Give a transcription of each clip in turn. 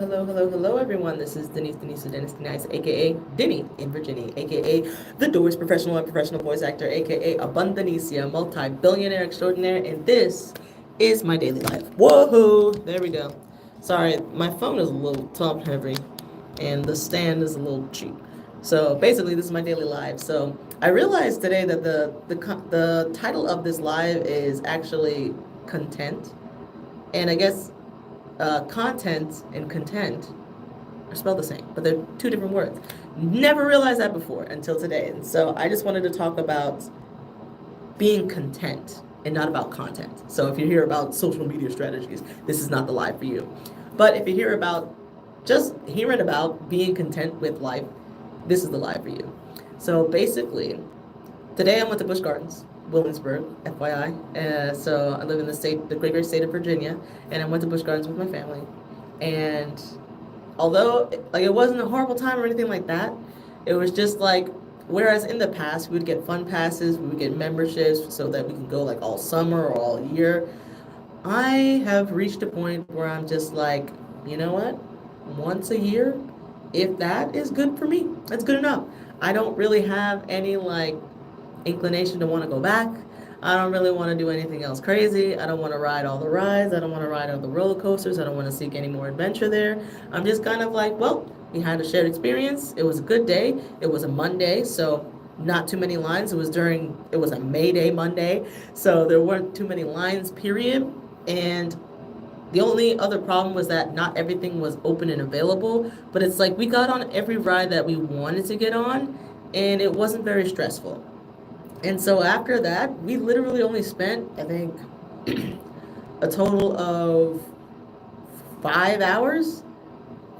Hello, everyone. This is Denise Dennis Nice, aka Denny in Virginia, aka the Doors professional and professional voice actor, aka Abundanicia, multi-billionaire extraordinaire, and this is my daily life. Whoa, there we go. Sorry, my phone is a little top heavy, and the stand is a little cheap. So basically, this is my daily life. So I realized today that the title of this live is actually content, and I guess content and content are spelled the same, but they're two different words. Never realized that before until today. And so I just wanted to talk about being content and not about content. So if you hear about social media strategies, this is not the live for you. But if you hear about just hearing about being content with life, this is the live for you. So basically, today I went to Busch Gardens, Williamsburg, FYI. So I live in the great state of Virginia, and I went to Busch Gardens with my family. And although it wasn't a horrible time or anything like that, it was just like, whereas in the past we would get fun passes, we would get memberships so that we can go like all summer or all year. I have reached a point where I'm just like, you know what? Once a year, if that is good for me, that's good enough. I don't really have any like inclination to want to go back. I don't really want to do anything else crazy. I don't want to ride all the rides. I don't want to ride all the roller coasters. I don't want to seek any more adventure there. I'm just kind of like, well, we had a shared experience. It was a good day. It was a Monday, so not too many lines. It was a May Day Monday, so there weren't too many lines, period. And the only other problem was that not everything was open and available, but it's like we got on every ride that we wanted to get on, and it wasn't very stressful. And so after that, we literally only spent, I think, a total of 5 hours,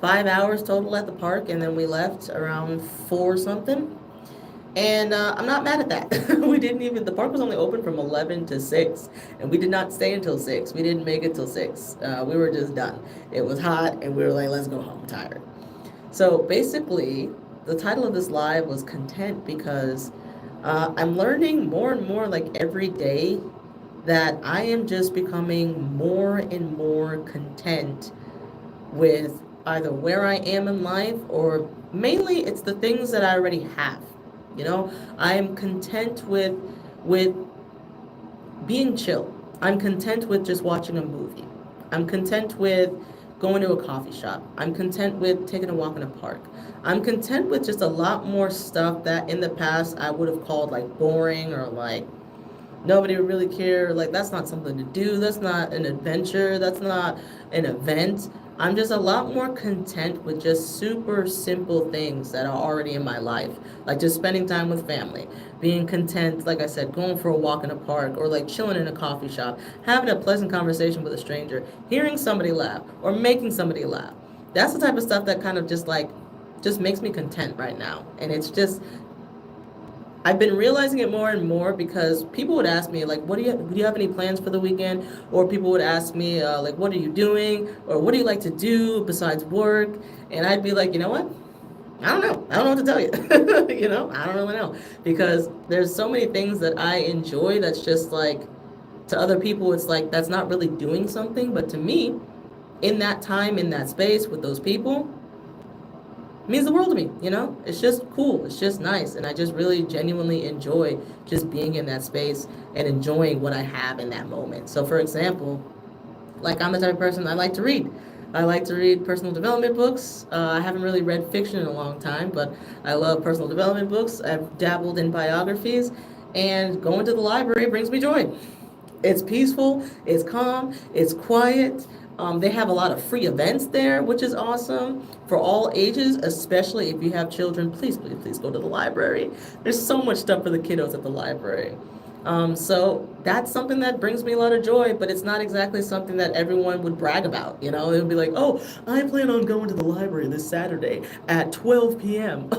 5 hours total at the park, and then we left around four something. And I'm not mad at that. The park was only open from 11 to 6, and we did not stay until 6. We didn't make it till 6. We were just done. It was hot, and we were like, let's go home, tired. So basically, the title of this live was Content because I'm learning more and more, like every day, that I am just becoming more and more content with either where I am in life, or mainly it's the things that I already have. I am content with being chill. I'm content with just watching a movie. I'm content with going to a coffee shop. I'm content with taking a walk in a park. I'm content with just a lot more stuff that in the past I would have called like boring, or like nobody would really care. Like, that's not something to do. That's not an adventure. That's not an event. I'm just a lot more content with just super simple things that are already in my life. Like just spending time with family, being content, like I said, going for a walk in a park, or like chilling in a coffee shop, having a pleasant conversation with a stranger, hearing somebody laugh, or making somebody laugh. That's the type of stuff that kind of just makes me content right now. And it's just, I've been realizing it more and more because people would ask me, like, do you have any plans for the weekend? Or people would ask me, like, what are you doing? Or what do you like to do besides work? And I'd be like, you know what? I don't know. I don't know what to tell you. I don't really know. Because there's so many things that I enjoy that's just like, to other people, it's like, that's not really doing something. But to me, in that time, in that space, with those people, means the world to me. It's just cool, it's just nice, and I just really genuinely enjoy just being in that space and enjoying what I have in that moment. So for example, like, I'm the type of person, I like to read. I like to read personal development books. I haven't really read fiction in a long time, but I love personal development books. I've dabbled in biographies, and going to the library brings me joy. It's peaceful, it's calm, it's quiet. They have a lot of free events there, which is awesome for all ages, especially if you have children. Please, please, please go to the library. There's so much stuff for the kiddos at the library. So that's something that brings me a lot of joy, but it's not exactly something that everyone would brag about. It would be like, oh, I plan on going to the library this Saturday at 12 p.m.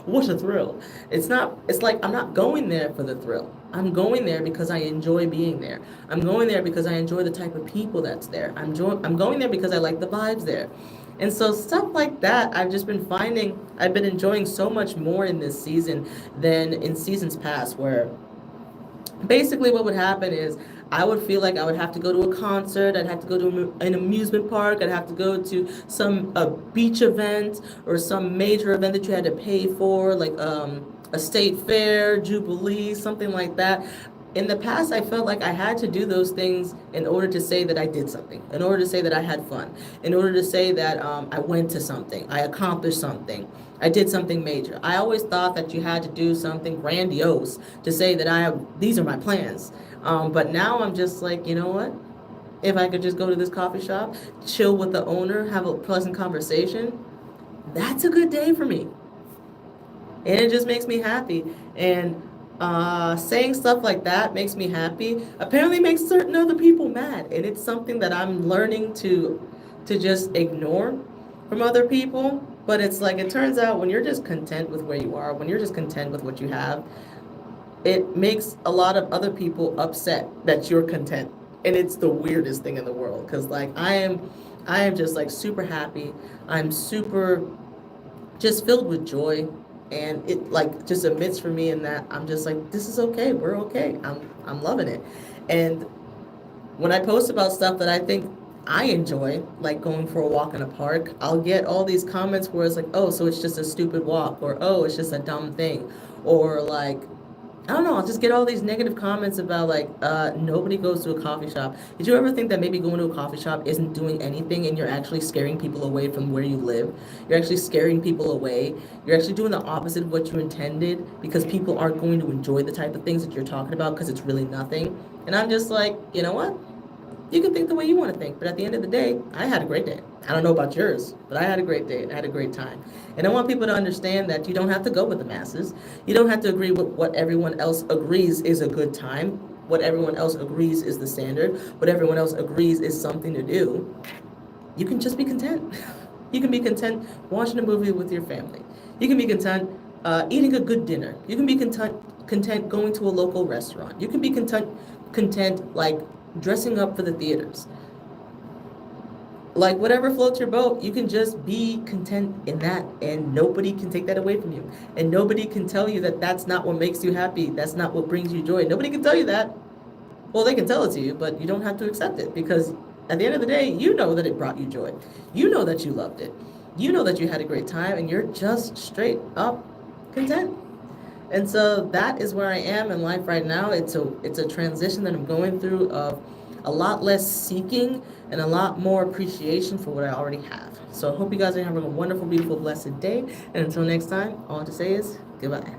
What a thrill. It's like, I'm not going there for the thrill. I'm going there because I enjoy being there. I'm going there because I enjoy the type of people that's there. I'm going there because I like the vibes there. And so stuff like that, I've been enjoying so much more in this season than in seasons past, where basically what would happen is I would feel like I would have to go to a concert, I'd have to go to an amusement park, I'd have to go to some a beach event or some major event that you had to pay for, like a state fair, Jubilee, something like that. In the past, I felt like I had to do those things in order to say that I did something, in order to say that I had fun, in order to say that I went to something, I accomplished something, I did something major. I always thought that you had to do something grandiose to say that these are my plans. But now I'm just like, you know what? If I could just go to this coffee shop, chill with the owner, have a pleasant conversation, that's a good day for me. And it just makes me happy. And saying stuff like that makes me happy. Apparently makes certain other people mad. And it's something that I'm learning to just ignore from other people. But it's like, it turns out when you're just content with where you are, when you're just content with what you have, it makes a lot of other people upset that you're content. And it's the weirdest thing in the world. Because like I am just like super happy. I'm super just filled with joy, and it like just emits for me in that I'm just like, this is okay, we're okay, I'm loving it. And when I post about stuff that I think I enjoy, like going for a walk in a park, I'll get all these comments where it's like, oh, so it's just a stupid walk, or oh, it's just a dumb thing, or like, I don't know, I'll just get all these negative comments about like, nobody goes to a coffee shop. Did you ever think that maybe going to a coffee shop isn't doing anything and you're actually scaring people away from where you live? You're actually scaring people away. You're actually doing the opposite of what you intended, because people aren't going to enjoy the type of things that you're talking about because it's really nothing. And I'm just like, you know what? You can think the way you want to think, but at the end of the day, I had a great day. I don't know about yours, but I had a great day. I had a great time. And I want people to understand that you don't have to go with the masses. You don't have to agree with what everyone else agrees is a good time, what everyone else agrees is the standard, what everyone else agrees is something to do. You can just be content. You can be content watching a movie with your family. You can be content eating a good dinner. You can be content going to a local restaurant. You can be content like dressing up for the theaters. Like whatever floats your boat, you can just be content in that, and nobody can take that away from you. And nobody can tell you that that's not what makes you happy. That's not what brings you joy. Nobody can tell you that. Well, they can tell it to you, but you don't have to accept it, because at the end of the day, you know that it brought you joy. You know that you loved it. You know that you had a great time, and you're just straight up content. And so that is where I am in life right now. It's a transition that I'm going through of a lot less seeking and a lot more appreciation for what I already have. So I hope you guys are having a wonderful, beautiful, blessed day. And until next time, all I have to say is goodbye.